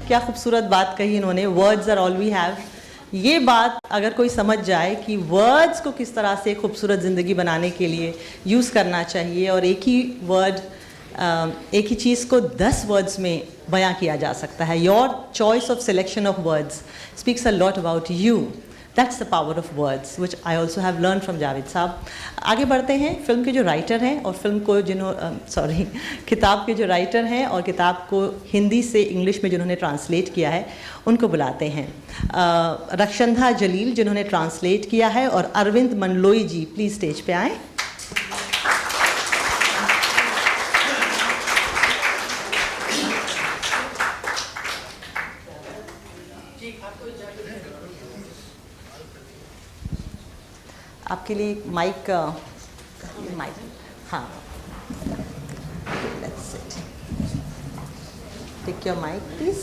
क्या खूबसूरत बात कही इन्होंने, words are all we have. ये बात अगर कोई समझ जाए कि वर्ड्स को किस तरह से खूबसूरत ज़िंदगी बनाने के लिए यूज़ करना चाहिए, और एक ही वर्ड, एक ही चीज़ को 10 वर्ड्स में बयां किया जा सकता है। Your choice of selection of words speaks a lot about you. That's the power of words which I also have learn from Javed साहब। आगे बढ़ते हैं। फिल्म के जो राइटर हैं और फिल्म को किताब के जो राइटर हैं और किताब को हिंदी से इंग्लिश में जिन्होंने ट्रांसलेट किया है उनको बुलाते हैं। रक्षंधा जलील जिन्होंने ट्रांसलेट किया है, और अरविंद मनलोई जी प्लीज़ स्टेज पे आएँ। आपके लिए माइक, हाँ, let's sit, take your mic please.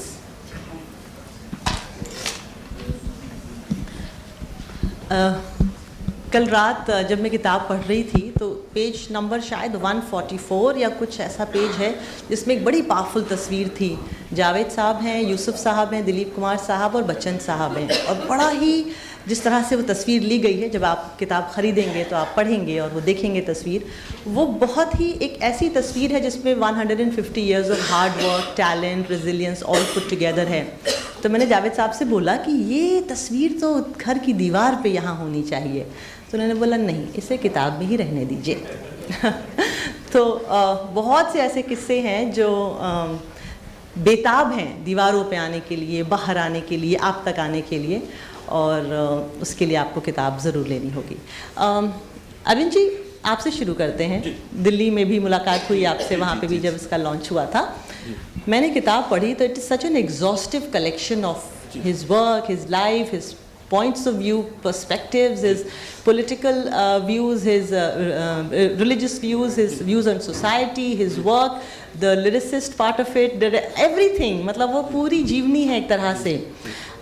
कल रात जब मैं किताब पढ़ रही थी तो पेज नंबर शायद 144 या कुछ ऐसा पेज है जिसमें एक बड़ी पावरफुल तस्वीर थी। जावेद साहब हैं, यूसुफ साहब हैं, दिलीप कुमार साहब और बच्चन साहब हैं, और बड़ा ही जिस तरह से वो तस्वीर ली गई है, जब आप किताब ख़रीदेंगे तो आप पढ़ेंगे और वो देखेंगे तस्वीर, वो बहुत ही एक ऐसी तस्वीर है जिसमें 150 years of hard work, talent, resilience all put together है। तो मैंने जावेद साहब से बोला कि ये तस्वीर तो घर की दीवार पे यहाँ होनी चाहिए, तो उन्होंने बोला नहीं, इसे किताब में ही रहने दीजिए। तो बहुत से ऐसे किस्से हैं जो बेताब हैं दीवारों पे आने के लिए, बाहर आने के लिए, आप तक आने के लिए, और उसके लिए आपको किताब ज़रूर लेनी होगी। अरविंद जी, आपसे शुरू करते हैं। दिल्ली में भी मुलाकात हुई आपसे, वहाँ पे भी जब इसका लॉन्च हुआ था। मैंने किताब पढ़ी तो it is such an exhaustive collection of his work, his life, his points of view, perspectives, his political views, his religious views, his views on society, his work, the lyricist part of it, everything। मतलब वो पूरी जीवनी है एक तरह से।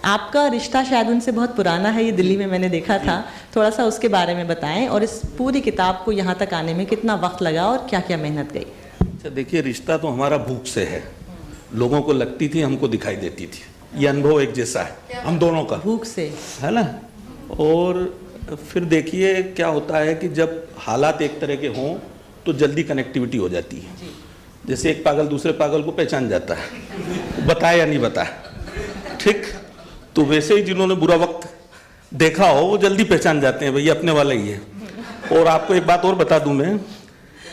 आपका रिश्ता शायद उनसे बहुत पुराना है, ये दिल्ली में मैंने देखा था। थोड़ा सा उसके बारे में बताएं, और इस पूरी किताब को यहाँ तक आने में कितना वक्त लगा और क्या क्या मेहनत गई? अच्छा, देखिए, रिश्ता तो हमारा भूख से है। लोगों को लगती थी, हमको दिखाई देती थी। ये अनुभव एक जैसा है हम दोनों का, भूख से, है ना। और फिर देखिए क्या होता है कि जब हालात एक तरह के हों तो जल्दी कनेक्टिविटी हो जाती है। जैसे एक पागल दूसरे पागल को पहचान जाता है, बताए या नहीं बताए, ठीक। तो वैसे ही जिन्होंने बुरा वक्त देखा हो वो जल्दी पहचान जाते हैं, भैया अपने वाला ही है। और आपको एक बात और बता दूं मैं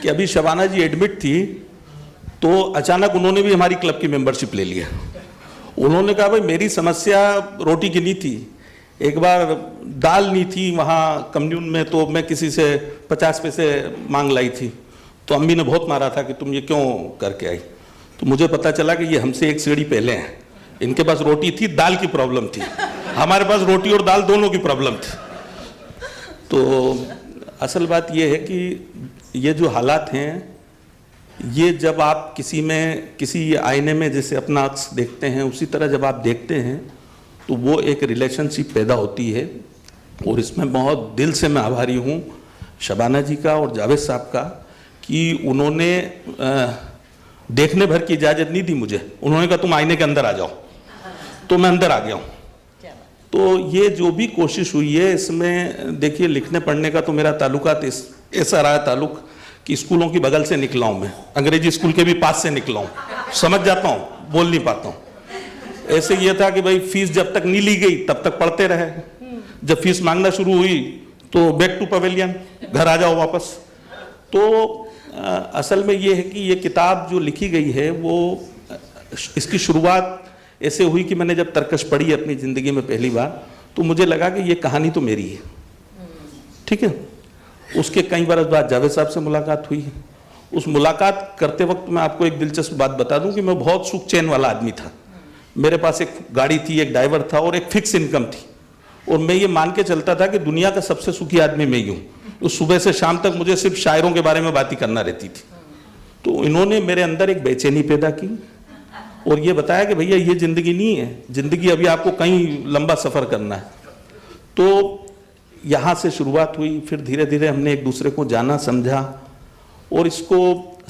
कि अभी शबाना जी एडमिट थी तो अचानक उन्होंने भी हमारी क्लब की मेंबरशिप ले लिया। उन्होंने कहा भाई मेरी समस्या रोटी की नहीं थी, एक बार दाल नहीं थी वहाँ कम्यून में, तो मैं किसी से 50 पैसे मांग लाई थी, तो अम्मी ने बहुत मारा था कि तुम ये क्यों करके आई। तो मुझे पता चला कि ये हमसे एक सीढ़ी पहले हैं। इनके पास रोटी थी, दाल की प्रॉब्लम थी, हमारे पास रोटी और दाल दोनों की प्रॉब्लम थी। तो असल बात ये है कि ये जो हालात हैं, ये जब आप किसी आईने में जैसे अपना अक्स देखते हैं, उसी तरह जब आप देखते हैं तो वो एक रिलेशनशिप पैदा होती है। और इसमें बहुत दिल से मैं आभारी हूँ शबाना जी का और जावेद साहब का कि उन्होंने देखने भर की इजाज़त नहीं दी मुझे। उन्होंने कहा तुम आईने के अंदर आ जाओ, तो मैं अंदर आ गया हूँ। तो ये जो भी कोशिश हुई है इसमें देखिए, लिखने पढ़ने का तो मेरा ताल्लुकात ऐसा रहा है ताल्लुक कि स्कूलों की बगल से निकला हूँ मैं, अंग्रेजी स्कूल के भी पास से निकला हूँ, समझ जाता हूँ, बोल नहीं पाता हूँ। ऐसे ये था कि भाई फीस जब तक नहीं ली गई तब तक पढ़ते रहे, जब फीस मांगना शुरू हुई तो बैक टू पवेलियन, घर आ जाओ वापस। तो असल में ये है कि ये किताब जो लिखी गई है वो, इसकी शुरुआत ऐसे हुई कि मैंने जब तरकश पढ़ी अपनी ज़िंदगी में पहली बार, तो मुझे लगा कि ये कहानी तो मेरी है, ठीक है। उसके कई बरस बाद जावेद साहब से मुलाकात हुई। उस मुलाकात करते वक्त मैं आपको एक दिलचस्प बात बता दूं कि मैं बहुत सुख चैन वाला आदमी था। मेरे पास एक गाड़ी थी, एक ड्राइवर था और एक फिक्स इनकम थी, और मैं ये मान के चलता था कि दुनिया का सबसे सुखी आदमी मैं ही हूँ। तो सुबह से शाम तक मुझे सिर्फ शायरों के बारे में बात ही करना रहती थी। तो इन्होंने मेरे अंदर एक बेचैनी पैदा की और ये बताया कि भैया ये ज़िंदगी नहीं है, ज़िंदगी अभी आपको कहीं लंबा सफ़र करना है। तो यहाँ से शुरुआत हुई, फिर धीरे धीरे हमने एक दूसरे को जाना समझा और इसको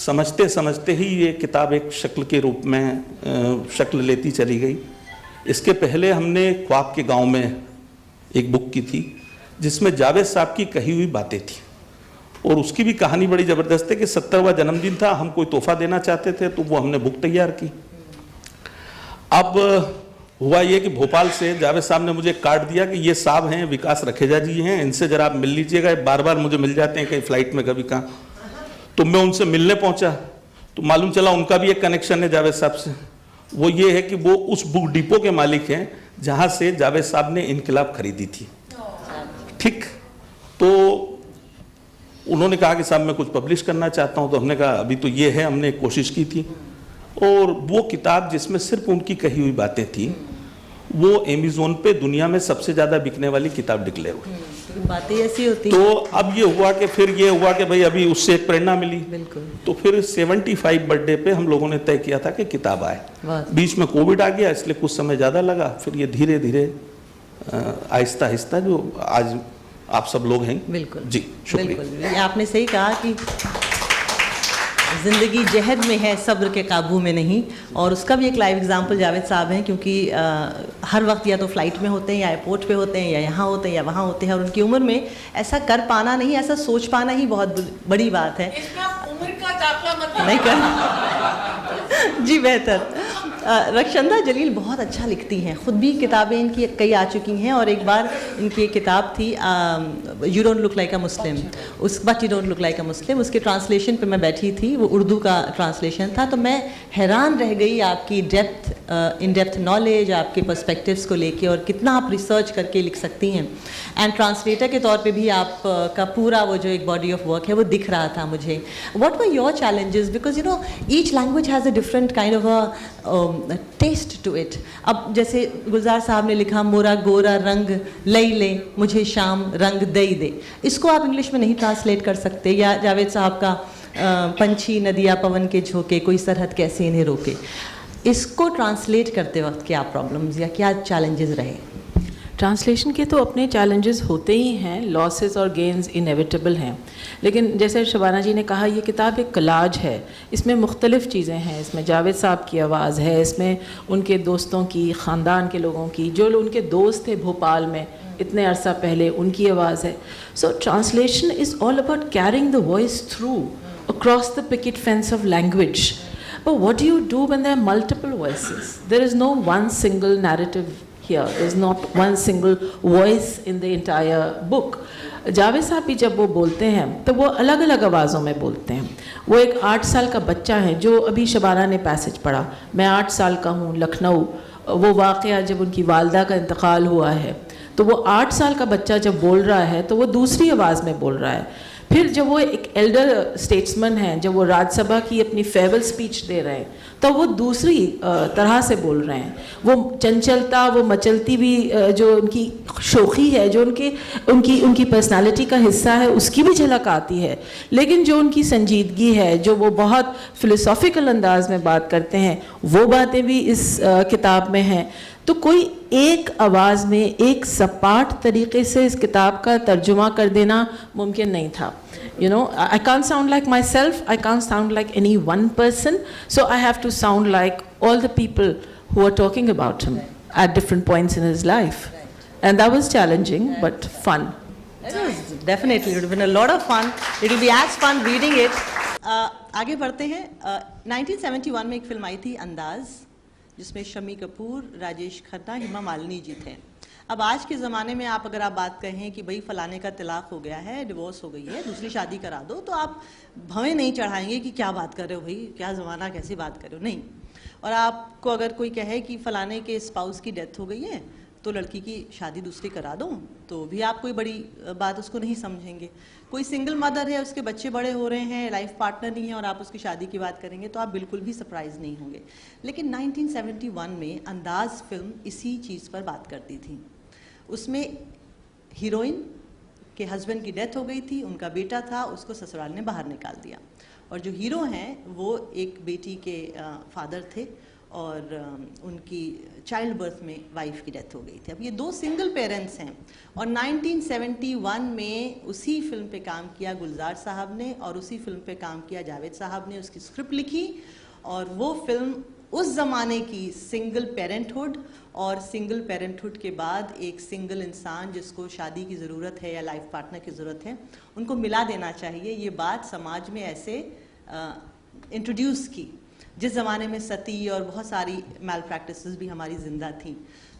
समझते समझते ही ये किताब एक शक्ल के रूप में शक्ल लेती चली गई। इसके पहले हमने ख्वाब के गांव में एक बुक की थी जिसमें जावेद साहब की कही हुई बातें थी, और उसकी भी कहानी बड़ी ज़बरदस्त है कि 70वां जन्मदिन था, हम कोई तोहफा देना चाहते थे तो वो हमने बुक तैयार की। अब हुआ ये कि भोपाल से जावेद साहब ने मुझे कार्ड दिया कि ये साहब हैं, विकास रखेजा जी हैं, इनसे जरा आप मिल लीजिएगा, बार बार मुझे मिल जाते हैं कहीं फ्लाइट में कभी कहाँ। तो मैं उनसे मिलने पहुंचा तो मालूम चला उनका भी एक कनेक्शन है जावेद साहब से। वो ये है कि वो उस बुक डिपो के मालिक हैं जहाँ से जावेद साहब ने इनकलाब खरीदी थी। ठीक, तो उन्होंने कहा कि साहब मैं कुछ पब्लिश करना चाहता हूँ, तो हमने कहा अभी तो ये है, हमने कोशिश की थी। और वो किताब जिसमें सिर्फ उनकी कही हुई बातें थी, वो अमेज़न पे दुनिया में सबसे ज़्यादा बिकने वाली किताब डिक्लेयर हुई। बातें ऐसी होती तो अब ये हुआ कि फिर ये हुआ कि भाई अभी उससे एक प्रेरणा मिली। बिल्कुल। तो फिर 75 बर्थडे पे हम लोगों ने तय किया था कि किताब आए। बीच में कोविड आ गया, इसलिए कुछ समय ज़्यादा लगा, फिर ये धीरे धीरे आहिस्ता आहिस्ता जो आज आप सब लोग हैं। बिल्कुल जी, शुक्रिया। बिल्कुल, आपने सही कहा कि ज़िंदगी जहर में है, सब्र के काबू में नहीं। और उसका भी एक लाइव एग्जांपल जावेद साहब हैं, क्योंकि हर वक्त या तो फ्लाइट में होते हैं या एयरपोर्ट पे होते हैं या यहाँ होते हैं या वहाँ होते हैं, और उनकी उम्र में ऐसा कर पाना नहीं, ऐसा सोच पाना ही बहुत बड़ी बात है। उम्र का दाखला मत नहीं कर जी बेहतर। रक्षंदा जलील बहुत अच्छा लिखती हैं, ख़ुद भी किताबें इनकी कई आ चुकी हैं, और एक बार इनकी एक किताब थी you don't look like a Muslim, उस but you don't look like a Muslim, उसके ट्रांसलेशन पे मैं बैठी थी, वो उर्दू का ट्रांसलेशन था। तो मैं हैरान रह गई आपकी इन डेप्थ नॉलेज, आपके पर्सपेक्टिव्स को लेके, और कितना आप रिसर्च करके लिख सकती हैं। एंड ट्रांसलेटर के तौर पे भी आप का पूरा वो जो एक बॉडी ऑफ वर्क है वो दिख रहा था मुझे। What were your challenges, because you know each language has a different kind of a taste to it. अब जैसे गुलजार साहब ने लिखा मोरा गोरा रंग लई ले मुझे शाम रंग दई दे, इसको आप इंग्लिश में नहीं ट्रांसलेट कर सकते। या जावेद साहब का पंछी नदिया पवन के झोंके कोई सरहद कैसे इन्हें रोके, इसको ट्रांसलेट करते वक्त क्या प्रॉब्लम्स या क्या चैलेंजेस रहे? ट्रांसलेशन के तो अपने चैलेंजेस होते ही हैं, लॉसेस और गेन्स इनेविटेबल हैं, लेकिन जैसे शबाना जी ने कहा ये किताब एक कलाज है, इसमें मुख्तलिफ़ चीज़ें हैं। इसमें जावेद साहब की आवाज़ है, इसमें उनके दोस्तों की, ख़ानदान के लोगों की, जो उनके दोस्त थे भोपाल में इतने अरसा पहले, उनकी आवाज़ है। So translation is all about carrying the voice through across the picket fence of language. But what do you do when there are multiple voices? There is no one single narrative here. There is not one single voice in the entire book. Javed साहब भी जब वो बोलते हैं तो वो अलग अलग आवाज़ों में बोलते हैं। वो एक 8 साल का बच्चा है, जो अभी शबाना ने पैसेज पढ़ा, मैं 8 साल का हूँ, लखनऊ, वो वाक़या जब उनकी वालदा का इंतकाल हुआ है, तो वो 8 साल का बच्चा जब बोल रहा है तो वो दूसरी आवाज़ में बोल रहा है। फिर जब वो एक एल्डर स्टेट्समैन हैं, जब वो राज्यसभा की अपनी फेयरवेल स्पीच दे रहे हैं, तो वो दूसरी तरह से बोल रहे हैं। वो चंचलता, वो मचलती भी जो उनकी शोखी है, जो उनकी पर्सनालिटी का हिस्सा है, उसकी भी झलक आती है। लेकिन जो उनकी संजीदगी है, जो वो बहुत फ़िलोसॉफ़िकल अंदाज में बात करते हैं, वो बातें भी इस किताब में हैं। तो कोई एक आवाज़ में एक सपाट तरीके से इस किताब का तर्जुमा कर देना मुमकिन नहीं था। You know, I can't sound like myself, I can't sound like any one person, so I have to sound like all the people who are talking about him at different points in his life. And that was challenging, but fun. It was definitely, it would have been a lot of fun. It will be as fun reading it. आगे बढ़ते हैं। 1971 में एक film आई थी अंदाज़, जिसमें शम्मी कपूर, राजेश खन्ना, हेमा मालिनी जी थे। अब आज के ज़माने में आप अगर आप बात कहें कि भाई फलाने का तलाक हो गया है, डिवोर्स हो गई है, दूसरी शादी करा दो, तो आप भवें नहीं चढ़ाएंगे कि क्या बात कर रहे हो भाई, क्या ज़माना, कैसी बात कर रहे हो, नहीं। और आपको अगर कोई कहे कि फ़लाने के स्पाउस की डेथ हो गई है तो लड़की की शादी दूसरी करा दो, तो भी आप कोई बड़ी बात उसको नहीं समझेंगे। कोई सिंगल मदर है, उसके बच्चे बड़े हो रहे हैं, लाइफ पार्टनर नहीं है, और आप उसकी शादी की बात करेंगे तो आप बिल्कुल भी सरप्राइज़ नहीं होंगे। लेकिन 1971 में अंदाज़ फिल्म इसी चीज़ पर बात करती थी। उसमें हीरोइन के हस्बैंड की डेथ हो गई थी, उनका बेटा था, उसको ससुराल ने बाहर निकाल दिया, और जो हीरो हैं वो एक बेटी के फादर थे, और उनकी चाइल्ड बर्थ में वाइफ की डेथ हो गई थी। अब ये 2 सिंगल पेरेंट्स हैं और 1971 में उसी फिल्म पे काम किया गुलजार साहब ने और उसी फिल्म पे काम किया जावेद साहब ने, उसकी स्क्रिप्ट लिखी और वो फिल्म उस ज़माने की सिंगल पेरेंटहुड और सिंगल पेरेंटहुड के बाद एक सिंगल इंसान जिसको शादी की ज़रूरत है या लाइफ पार्टनर की ज़रूरत है उनको मिला देना चाहिए, ये बात समाज में ऐसे इंट्रोड्यूस की जिस ज़माने में सती और बहुत सारी मैल प्रैक्टिसेस भी हमारी ज़िंदा थी।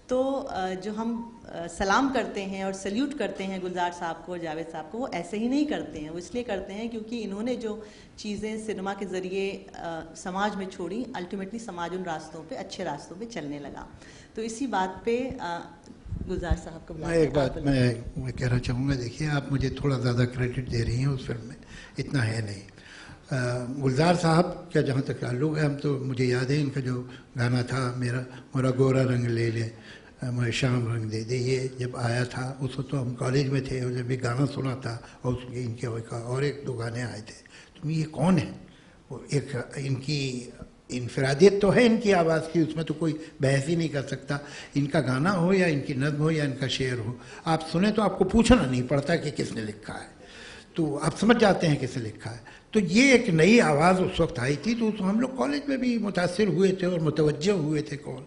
तो जो हम सलाम करते हैं और सल्यूट करते हैं गुलजार साहब को और जावेद साहब को, वो ऐसे ही नहीं करते हैं, वो इसलिए करते हैं क्योंकि इन्होंने जो चीज़ें सिनेमा के ज़रिए समाज में छोड़ी, अल्टीमेटली समाज उन रास्तों पे, अच्छे रास्तों पे चलने लगा। तो इसी बात पे गुलजार साहब को मैं एक बात मैं कहना चाहूँगा, देखिए आप मुझे थोड़ा ज़्यादा क्रेडिट दे रही हैं उस फिल्म में, इतना है नहीं। गुलजार साहब का जहाँ तक ताल्लुक़ है, हम तो मुझे याद है इनका जो गाना था मेरा गोरा रंग ले ले मुझे शाम रंग दे दे, ये जब आया था उस वक्त तो हम कॉलेज में थे और जब ये गाना सुना था और उसके इनके और 1-2 गाने आए थे तो ये कौन है, वो एक इनकी इनफरादियत तो है इनकी आवाज़ की, उसमें तो कोई बहस ही नहीं कर सकता। इनका गाना हो या इनकी नज़्म हो या इनका शेर हो, आप सुने तो आपको पूछना नहीं पड़ता कि किसने लिखा है, तो आप समझ जाते हैं किसने लिखा है। तो ये एक नई आवाज़ उस वक्त आई थी, तो हम लोग कॉलेज में भी मुतासिर हुए थे और मुतवज्जह हुए थे कौन।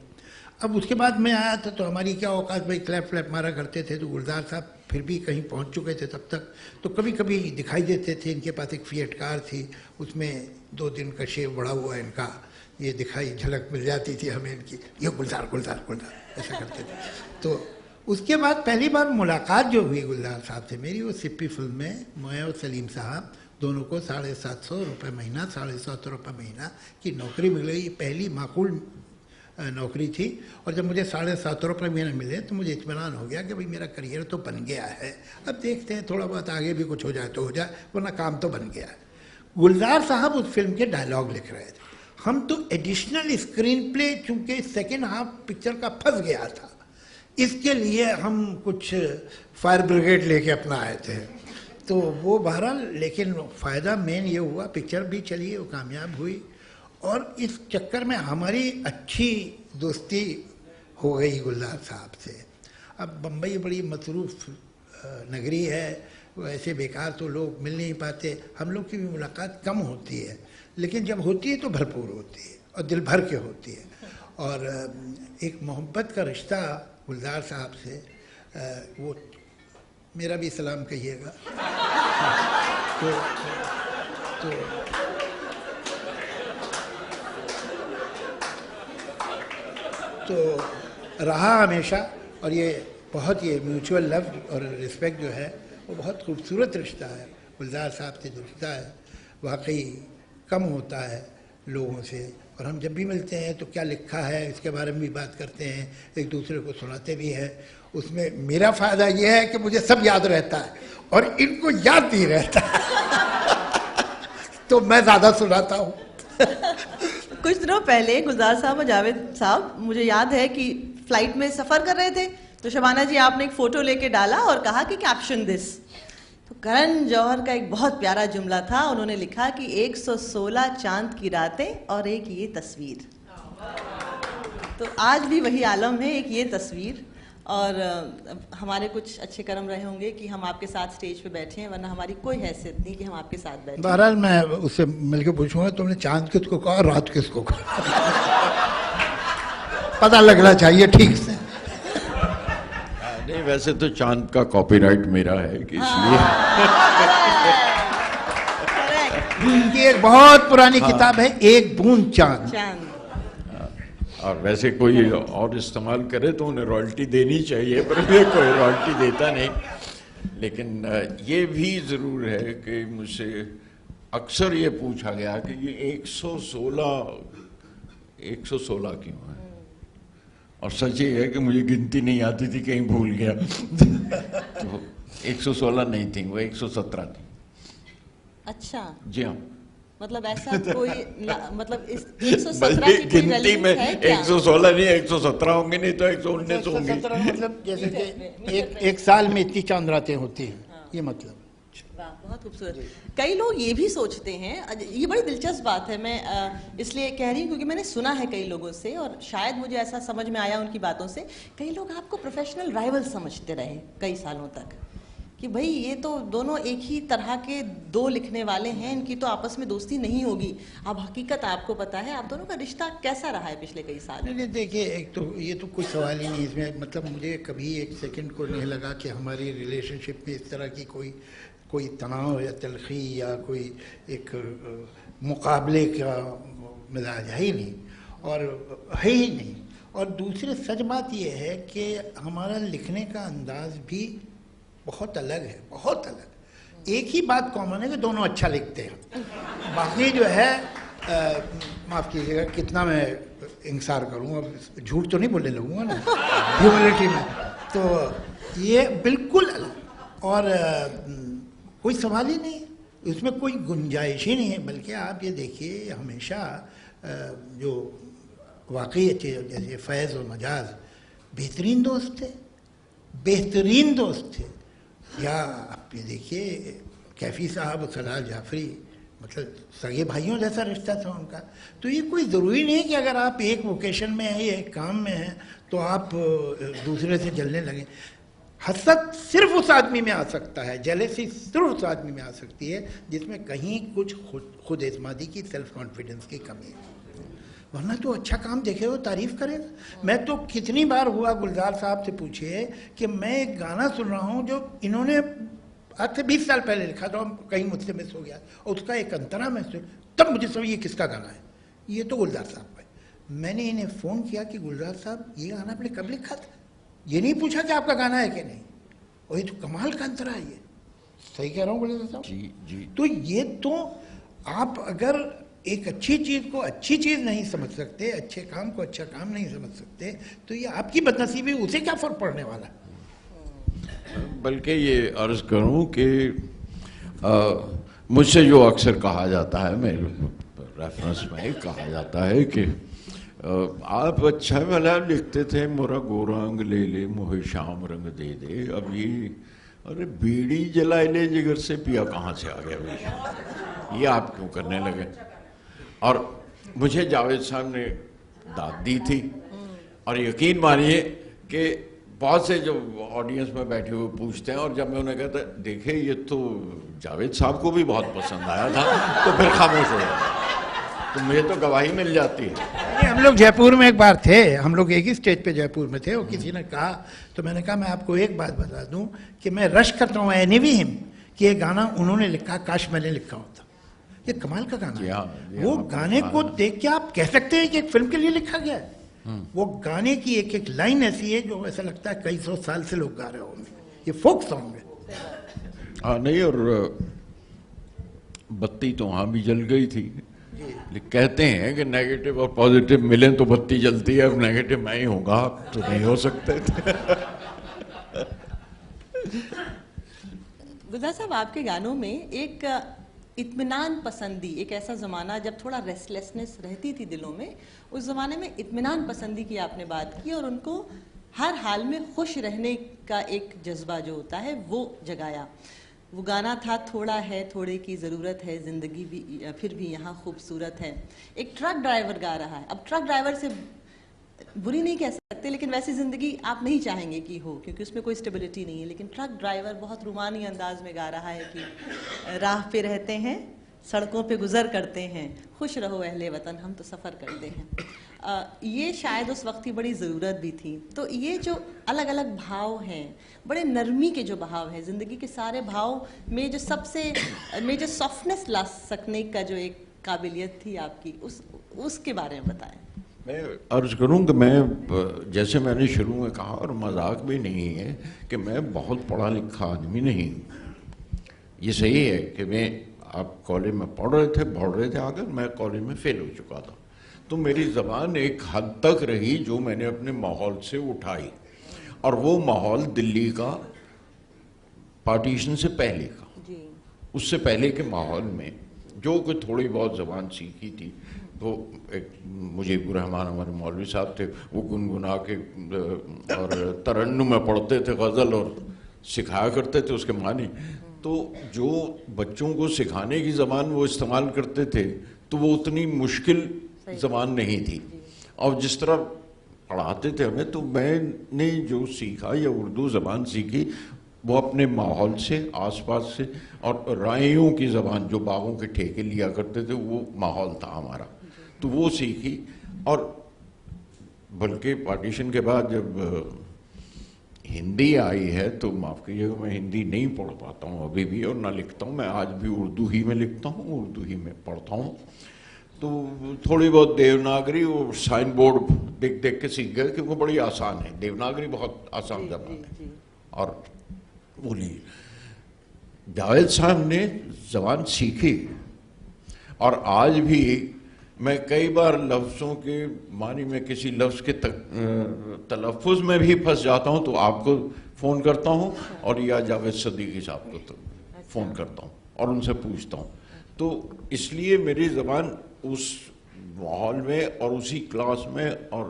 अब उसके बाद मैं आया था तो हमारी क्या औकात, भाई क्लैप फ्लैप मारा करते थे, तो गुलजार साहब फिर भी कहीं पहुंच चुके थे तब तक, तो कभी कभी दिखाई देते थे। इनके पास एक फिएट कार थी, उसमें 2 दिन का शेव बढ़ा हुआ इनका ये दिखाई झलक मिल जाती थी हमें इनकी, ये गुलजार गुलजार गुलजार ऐसा करते थे। तो उसके बाद पहली बार मुलाकात जो हुई गुलजार साहब से मेरी, वो सिप्पी फिल्म में मैं और सलीम साहब दोनों को 750 रुपये महीना, 750 रुपये महीना की नौकरी मिल गई। पहली माकूल नौकरी थी और जब मुझे 750 रुपये महीना मिले तो मुझे इत्मीनान हो गया कि भाई मेरा करियर तो बन गया है, अब देखते हैं थोड़ा बहुत आगे भी कुछ हो जाए तो हो जाए, वरना काम तो बन गया है। गुलजार साहब उस फिल्म के डायलॉग लिख रहे थे, हम तो एडिशनल स्क्रीन प्ले चूँकि सेकेंड हाफ पिक्चर का फंस गया था, इसके लिए हम कुछ फायर ब्रिगेड लेके अपना आए थे, तो वो बहरहाल, लेकिन फ़ायदा मेन ये हुआ पिक्चर भी चली, वो कामयाब हुई और इस चक्कर में हमारी अच्छी दोस्ती हो गई गुलजार साहब से। अब बम्बई बड़ी मसरूफ़ नगरी है, वैसे बेकार तो लोग मिल नहीं पाते, हम लोग की भी मुलाकात कम होती है, लेकिन जब होती है तो भरपूर होती है और दिल भर के होती है। और एक मोहब्बत का रिश्ता गुलजार साहब से, वो मेरा भी सलाम कहिएगा। तो रहा हमेशा, और ये बहुत ये म्यूचुअल लव और रिस्पेक्ट जो है वो बहुत खूबसूरत रिश्ता है। गुलजार साहब से जो रिश्ता है वाकई कम होता है लोगों से, और हम जब भी मिलते हैं तो क्या लिखा है इसके बारे में भी बात करते हैं, एक दूसरे को सुनाते भी हैं। उसमें मेरा फ़ायदा ये है कि मुझे सब याद रहता है और इनको याद नहीं रहता तो मैं ज़्यादा सुनाता हूँ। कुछ दिनों पहले गुलजार साहब और जावेद साहब, मुझे याद है कि फ्लाइट में सफ़र कर रहे थे तो शबाना जी आपने एक फ़ोटो लेके डाला और कहा कि कैप्शन दिस। तो करण जौहर का एक बहुत प्यारा जुमला था, उन्होंने लिखा कि 116 चांद की रातें और एक ये तस्वीर। तो आज भी वही आलम है, एक ये तस्वीर। और हमारे कुछ अच्छे कर्म रहे होंगे कि हम आपके साथ स्टेज पे बैठे हैं, वरना हमारी कोई हैसियत नहीं कि हम आपके साथ बैठे। बहरहाल मैं उससे मिलकर पूछूंगा तुमने चांद किसको कहा और रात किसको कहा पता लगना चाहिए ठीक से। नहीं, वैसे तो चांद का कॉपीराइट मेरा है कि इसलिए ये एक बहुत पुरानी किताब है, एक बूंद चांद। चांद। और वैसे कोई और इस्तेमाल करे तो उन्हें रॉयल्टी देनी चाहिए, पर मैं कोई रॉयल्टी देता नहीं। लेकिन ये भी ज़रूर है कि मुझसे अक्सर ये पूछा गया कि ये 116 क्यों है, और सच ये है कि मुझे गिनती नहीं आती थी, कहीं भूल गया तो 116 नहीं थी, वो 117 थी। अच्छा जी हाँ, मतलब ऐसा कोई मतलब इस 117 की कोई गिनती में 116 नहीं 117 होंगे, नहीं तो 119 होंगे। मतलब जैसे कि एक साल में इतनी चांद रातें होती हैं, ये मतलब। वाह, बहुत खूबसूरत। कई लोग ये भी सोचते हैं, ये बड़ी दिलचस्प बात है, मैं इसलिए कह रही हूँ क्योंकि मैंने सुना है कई लोगों से और शायद मुझे ऐसा समझ में आया उनकी बातों से, कई लोग आपको प्रोफेशनल राइवल समझते रहे कई सालों तक कि भाई ये तो दोनों एक ही तरह के दो लिखने वाले हैं, इनकी तो आपस में दोस्ती नहीं होगी। अब हकीकत आपको पता है, आप दोनों का रिश्ता कैसा रहा है पिछले कई साल? नहीं, देखिए, एक तो ये तो कोई सवाल ही नहीं इसमें, मतलब मुझे कभी एक सेकंड को नहीं लगा कि हमारी रिलेशनशिप में इस तरह की कोई तनाव या तलखी या कोई एक मुकाबले का मिजाज है ही नहीं, और है ही नहीं। और दूसरी सच बात यह है कि हमारा लिखने का अंदाज भी बहुत अलग है, बहुत अलग। एक ही बात कॉमन है कि दोनों अच्छा लिखते हैं, बाकी जो है माफ़ कीजिएगा कितना मैं इंसार करूँ, अब झूठ तो नहीं बोलने लगूँगा ना ह्यूमिलिटी में, तो ये बिल्कुल अलग और कोई सवाल ही नहीं है, उसमें कोई गुंजाइश ही नहीं है। बल्कि आप ये देखिए, हमेशा जो वाकई जैसे फैज़ और मजाज बेहतरीन दोस्त थे, बेहतरीन दोस्त थे। या आप ये देखिए कैफ़ी साहब और सलाल जाफरी, मतलब सगे भाइयों जैसा रिश्ता था उनका। तो ये कोई ज़रूरी नहीं कि अगर आप एक वोकेशन में हैं या एक काम में हैं तो आप दूसरे से जलने लगें। हसद सिर्फ उस आदमी में आ सकता है, जेलसी सिर्फ उस आदमी में आ सकती है जिसमें कहीं कुछ खुद एतमादी की, सेल्फ कॉन्फिडेंस की कमी है, वरना तो अच्छा काम देखे हो तारीफ करेगा। मैं तो कितनी बार हुआ, गुलजार साहब से पूछिए कि मैं एक गाना सुन रहा हूँ जो इन्होंने आज से 20 साल पहले लिखा था, कहीं मुझसे मिस हो गया और उसका एक अंतरा मैं सुन, तब मुझे समझ ये किसका गाना है, ये तो गुलजार साहब का है। मैंने इन्हें फ़ोन किया कि गुलजार साहब ये गाना आपने कब लिखा था, ये नहीं पूछा कि आपका गाना है कि नहीं, और ये तो कमाल का अंतरा है। ये सही कह रहा हूँ गुलजार साहब? जी जी। तो ये तो आप अगर एक अच्छी चीज़ को अच्छी चीज़ नहीं समझ सकते, अच्छे काम को अच्छा काम नहीं समझ सकते, तो ये आपकी बदनसीबी, उसे क्या फ़र्क पड़ने वाला। बल्कि ये अर्ज़ करूं कि मुझसे जो अक्सर कहा जाता है, मेरे रेफरेंस में कहा जाता है कि आप अच्छा भला लिखते थे, मोरा गोरंग ले ले मोहे शाम रंग दे दे, अब ये अरे बीड़ी जलाए ले जिगर से पिया कहाँ से आ गया भाई, ये आप क्यों करने लगे। और मुझे जावेद साहब ने दाद दी थी, और यकीन मानिए कि बहुत से जो ऑडियंस में बैठे हुए पूछते हैं, और जब मैं उन्हें कहता देखे ये तो जावेद साहब को भी बहुत पसंद आया था, तो फिर खामोश हो जाता, तो मुझे तो गवाही मिल जाती है। हम लोग जयपुर में एक बार थे, हम लोग एक ही स्टेज पे जयपुर में थे, और किसी ने कहा, तो मैंने कहा मैं आपको एक बात बता दूं कि मैं रश करता हूँ एनीवी हिम कि ये गाना उन्होंने लिखा, काश मैंने लिखा होता। ये कमाल का गाना है। वो गाने को देख के आप कह सकते हैं कि एक फिल्म के लिए लिखा गया है। वो गाने की एक एक लाइन ऐसी है जो ऐसा लगता है कई सौ साल से लोग गा रहे होंगे, ये फोक सॉन्ग है। हाँ नहीं, और बत्ती तो वहाँ भी जल गई थी। कहते हैं कि नेगेटिव और पॉजिटिव मिलें तो बत्ती जलती है, अब नेगेटिव मैं ही होगा तो नहीं हो सकते थे। गुलजार साहब, आपके गानों में एक इत्मीनान पसंदी, एक ऐसा ज़माना जब थोड़ा रेस्टलेसनेस रहती थी दिलों में, उस ज़माने में इत्मीनान पसंदी की आपने बात की और उनको हर हाल में खुश रहने का एक जज्बा जो होता है वो जगाया। वो गाना था थोड़ा है थोड़े की ज़रूरत है, ज़िंदगी भी फिर भी यहाँ खूबसूरत है। एक ट्रक ड्राइवर गा रहा है। अब ट्रक ड्राइवर से बुरी नहीं कह सकते, लेकिन वैसी ज़िंदगी आप नहीं चाहेंगे कि हो, क्योंकि उसमें कोई स्टेबिलिटी नहीं है। लेकिन ट्रक ड्राइवर बहुत रूमानी अंदाज में गा रहा है कि राह पे रहते हैं, सड़कों पे गुजर करते हैं, खुश रहो अहले वतन, हम तो सफ़र करते हैं। ये शायद उस वक्त की बड़ी ज़रूरत भी थी। तो ये जो अलग अलग भाव हैं, बड़े नरमी के जो भाव हैं, ज़िंदगी के सारे भाव में जो सबसे में जो सॉफ्टनेस ला सकने का जो एक काबिलियत थी आपकी, उसके बारे में बताएं। मैं अर्ज़ करूँ कि मैं, जैसे मैंने शुरू में कहा, और मजाक भी नहीं है कि मैं बहुत पढ़ा लिखा आदमी नहीं हूँ। ये सही है कि मैं, आप कॉलेज में पढ़ रहे थे अगर मैं कॉलेज में फेल हो चुका था, तो मेरी ज़बान एक हद तक रही जो मैंने अपने माहौल से उठाई, और वो माहौल दिल्ली का पार्टीशन से पहले का, उससे पहले के माहौल में जो कोई थोड़ी बहुत ज़बान सीखी थी, तो एक मुजीबुर रहमान हमारे मौलवी साहब थे, वो गुनगुना के और तरन्नुम में पढ़ते थे गज़ल और सिखाया करते थे उसके मानी। तो जो बच्चों को सिखाने की ज़बान वो इस्तेमाल करते थे तो वो उतनी मुश्किल ज़बान नहीं थी। और जिस तरह पढ़ाते थे हमें, तो मैंने जो सीखा या उर्दू ज़बान सीखी वो अपने माहौल से, आसपास से, और राइयों की ज़बान जो बागों के ठेके लिया करते थे वो माहौल था हमारा, तो वो सीखी। और बल्कि पार्टीशन के बाद जब हिंदी आई है तो माफ़ कीजिएगा, मैं हिंदी नहीं पढ़ पाता हूँ अभी भी, और ना लिखता हूँ। मैं आज भी उर्दू ही में लिखता हूँ, उर्दू ही में पढ़ता हूँ। तो थोड़ी बहुत देवनागरी वो साइन बोर्ड देख देख के सीख गए कि वो बड़ी आसान है, देवनागरी बहुत आसान ज़बान है। और बोलिए, जावेद साहब ने ज़बान सीखी और आज भी मैं कई बार लफ्ज़ों के मानी में किसी लफ्ज़ के तलफ़ुज़ में भी फंस जाता हूँ तो आपको फ़ोन करता हूँ और या जावेद सदीकी साहब को तो फ़ोन करता हूँ और उनसे पूछता हूँ। तो इसलिए मेरी ज़बान उस माहौल में और उसी क्लास में और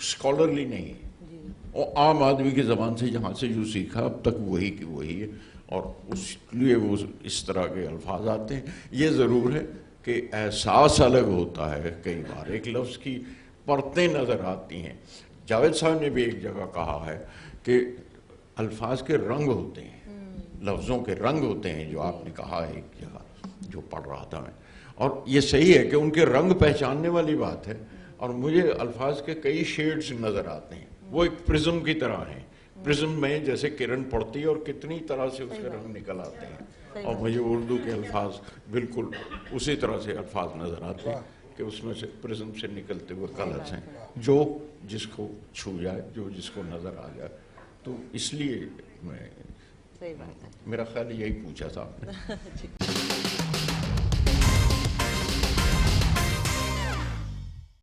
स्कॉलरली नहीं है, और आम आदमी की ज़बान से जहाँ से जो सीखा अब तक वही की वही है, और उसलिए वो इस तरह के अल्फाज आते हैं। ये ज़रूर है कि एहसास अलग होता है, कई बार एक लफ्ज़ की परतें नज़र आती हैं। जावेद साहब ने भी एक जगह कहा है कि अल्फाज के रंग होते हैं, लफ्ज़ों के रंग होते हैं, जो आपने कहा है एक जगह जो पढ़ रहा था मैं, और ये सही है कि उनके रंग पहचानने वाली बात है। और मुझे अल्फाज के कई शेड्स नज़र आते हैं, वो एक प्रिज्म की तरह हैं। प्रिज्म में जैसे किरण पड़ती है और कितनी तरह से उसके रंग निकल आते हैं, और मुझे उर्दू के अल्फाज बिल्कुल उसी तरह से अल्फाज नज़र आते हैं कि उसमें से प्रिज्म से निकलते हुए कलर्स हैं, जो जिसको छू जाए, जो जिसको नज़र आ जाए। तो इसलिए मैं, सही बात है। मेरा ख्याल यही पूछा था आपने।